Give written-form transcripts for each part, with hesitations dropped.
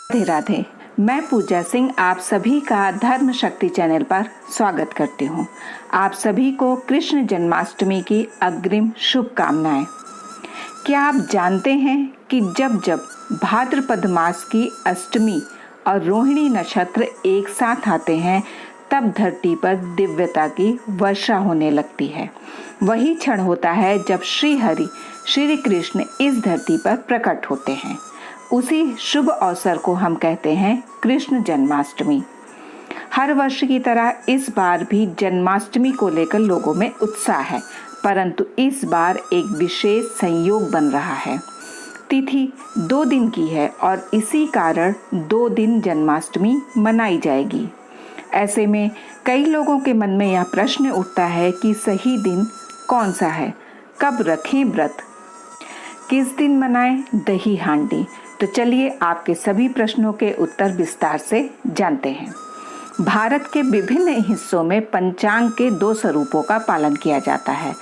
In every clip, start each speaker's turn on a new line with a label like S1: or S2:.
S1: राधे राधे। मैं पूजा सिंह आप सभी का धर्म शक्ति चैनल पर स्वागत करती हूँ। आप सभी को कृष्ण जन्माष्टमी की अग्रिम शुभकामनाएं। क्या आप जानते हैं कि जब जब भाद्रपद मास की अष्टमी और रोहिणी नक्षत्र एक साथ आते हैं तब धरती पर दिव्यता की वर्षा होने लगती है। वही क्षण होता है जब श्री कृष्ण इस धरती पर प्रकट होते हैं। उसी शुभ अवसर को हम कहते हैं कृष्ण जन्माष्टमी। हर वर्ष की तरह इस बार भी जन्माष्टमी को लेकर लोगों में उत्साह है, परंतु इस बार एक विशेष संयोग बन रहा है। तिथि 2 दिन की है और इसी कारण 2 दिन जन्माष्टमी मनाई जाएगी। ऐसे में कई लोगों के मन में यह प्रश्न उठता है कि सही दिन कौन सा है, कब रखें व्रत, किस दिन मनाएं दही हांडी। तो चलिए आपके सभी प्रश्नों के उत्तर विस्तार से जानते हैं। भारत के विभिन्न हिस्सों में पंचांग के 2 स्वरूपों का पालन किया जाता है,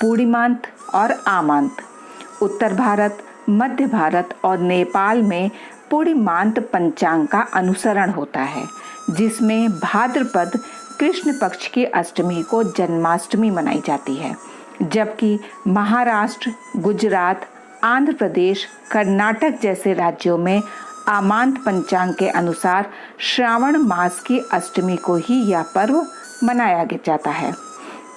S1: पूर्णिमांत और आमांत। उत्तर भारत, मध्य भारत और नेपाल में पूर्णिमांत पंचांग का अनुसरण होता है, जिसमें भाद्रपद कृष्ण पक्ष की अष्टमी को जन्माष्टमी मनाई जाती है, जबकि महाराष्ट्र, गुजरात, आंध्र प्रदेश, कर्नाटक जैसे राज्यों में आमांत पंचांग के अनुसार श्रावण मास की अष्टमी को ही यह पर्व मनाया जाता है।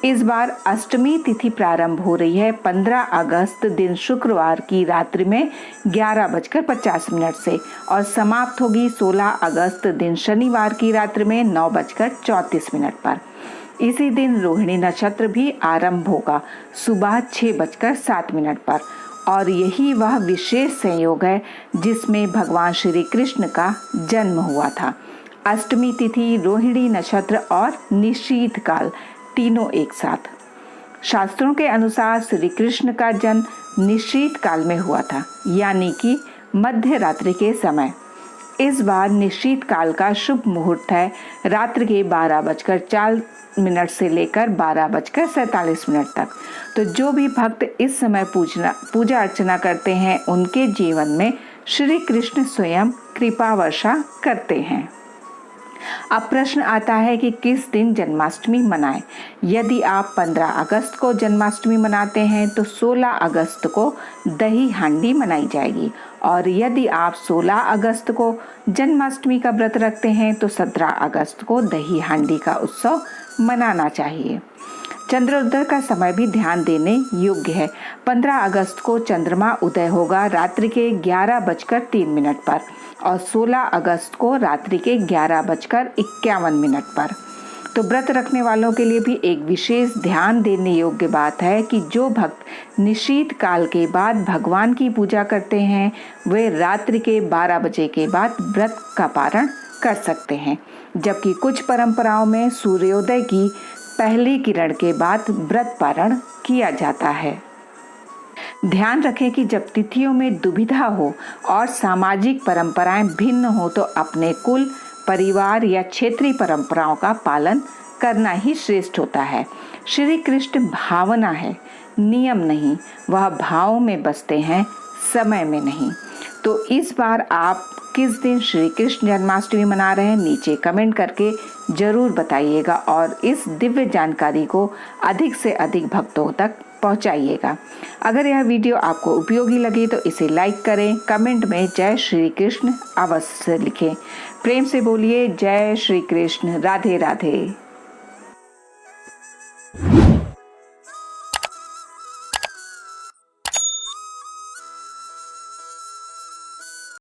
S1: इस बार अष्टमी तिथि प्रारंभ हो रही है 15 अगस्त दिन शुक्रवार की रात्रि में 11:50 से और समाप्त होगी 16 अगस्त दिन शनिवार की रात्रि में 9:34 पर। इसी दिन रोहिणी नक्षत्र भी आरंभ होगा सुबह 6:07 पर और यही वह विशेष संयोग है जिसमें भगवान श्री कृष्ण का जन्म हुआ था। अष्टमी तिथि, रोहिणी नक्षत्र और निशीथ काल तीनों एक साथ। शास्त्रों के अनुसार श्री कृष्ण का जन्म निशीथ काल में हुआ था, यानी कि मध्य रात्रि के समय। इस बार निशीथ काल का शुभ मुहूर्त है रात्रि के 12:04 से लेकर 12:47 तक। तो जो भी भक्त इस समय पूजा अर्चना करते हैं उनके जीवन में श्री कृष्ण स्वयं कृपा वर्षा करते हैं। अब प्रश्न आता है कि किस दिन जन्माष्टमी मनाएं। यदि आप 15 अगस्त को जन्माष्टमी मनाते हैं तो 16 अगस्त को दही हांडी मनाई जाएगी और यदि आप 16 अगस्त को जन्माष्टमी का व्रत रखते हैं तो 17 अगस्त को दही हांडी का उत्सव मनाना चाहिए। चंद्रोदय का समय भी ध्यान देने योग्य है। 15 अगस्त को चंद्रमा उदय होगा रात्रि के 11:03 पर और 16 अगस्त को रात्रि के 11:51 पर। तो व्रत रखने वालों के लिए भी एक विशेष ध्यान देने योग्य बात है कि जो भक्त निशीथ काल के बाद भगवान की पूजा करते हैं वे रात्रि के 12 बजे के बाद व्रत का पारण कर सकते हैं, जबकि कुछ परंपराओं में सूर्योदय की पहली किरण के बाद व्रत पारण किया जाता है। ध्यान रखें कि जब तिथियों में दुविधा हो और सामाजिक परंपराएं भिन्न हो तो अपने कुल, परिवार या क्षेत्रीय परंपराओं का पालन करना ही श्रेष्ठ होता है। श्री कृष्ण भावना है, नियम नहीं। वह भाव में बसते हैं, समय में नहीं। तो इस बार आप किस दिन श्री कृष्ण जन्माष्टमी मना रहे हैं नीचे कमेंट करके जरूर बताइएगा और इस दिव्य जानकारी को अधिक से अधिक भक्तों तक पहुंचाइएगा। अगर यह वीडियो आपको उपयोगी लगी तो इसे लाइक करें, कमेंट में जय श्री कृष्ण अवश्य लिखें। प्रेम से बोलिए जय श्री कृष्ण। राधे राधे।